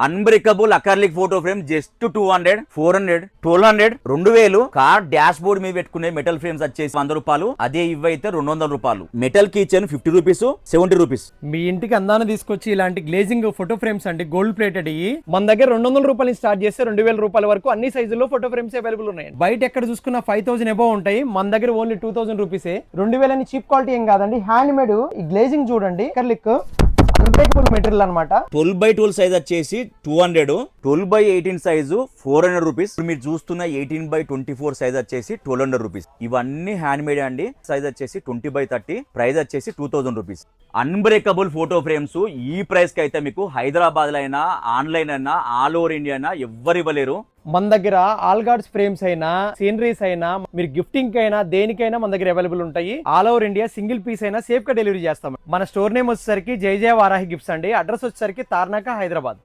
Unbreakable acrylic photo frame just 200, 400, 1200, 2000. Car dashboard మీద పెట్టుకునే metal frames వచ్చేసి 100 రూపాయలు. అదే ఇవైతే 200 రూపాయలు. Metal kitchen 50 rupees, 70 rupees. మీ ఇంటికి అందాన్ని తీసుకొచ్చి ఇలాంటి గ్లేజింగ్ ఫోటో ఫ్రేమ్స్ అండి, గోల్డ్ ప్లేటెడ్ ఇవి మన దగ్గర 200 రూపాయలు స్టార్ట్ చేస్తే 2000 రూపాయల వరకు అన్ని సైజుల్లో ఫోటో ఫ్రేమ్స్ అవైలబుల్ ఉన్నాయి. బయట ఎక్కడ చూసుకున్న 5000 ఎబో ఉంటాయి, మన దగ్గర ఓన్లీ 2000 రూపీసే. 2000 అని చీప్ క్వాలిటీ ఏం కాదండి, హ్యాండ్ మేడ్. ఈ గ్లేజింగ్ చూడండి, అకార్లిక్ అన్బ్రేకబుల్ మెటీరియల్ అన్నమాట. 12x12 సైజ్ వచ్చేసి 200, 12x18 సైజు 400 రూపీస్. మీరు చూస్తున్న 18x24 సైజ్ వచ్చేసి 1200 రూపీస్. ఇవన్నీ హ్యాండ్ మేడ్ అండి. సైజ్ వచ్చేసి 20x30, ప్రైస్ వచ్చేసి 2000 రూపీస్. అన్బ్రేకబుల్ ఫోటో ఫ్రేమ్స్ ఈ ప్రైస్ కి అయితే మీకు హైదరాబాద్ లో అయినా, ఆన్లైన్ అయినా, ఆల్ ఓవర్ ఇండియా అయినా ఎవ్వరు ఇవ్వలేరు. మన దగ్గర ఆల్ గార్డ్స్ ఫ్రేమ్స్ అయినా, సీనరీస్ అయినా, మీరు గిఫ్టింగ్ అయినా దేనికైనా మన దగ్గర అవైలబుల్ ఉంటాయి. All over India single piece అయినా సేఫ్ గా డెలివరీ చేస్తాం. మన స్టోర్ నేమ్ వచ్చేసరికి జై జయ వారాహి గిఫ్ట్స్ అండి. అడ్రస్ వచ్చేసరికి తార్నాక, హైదరాబాద్.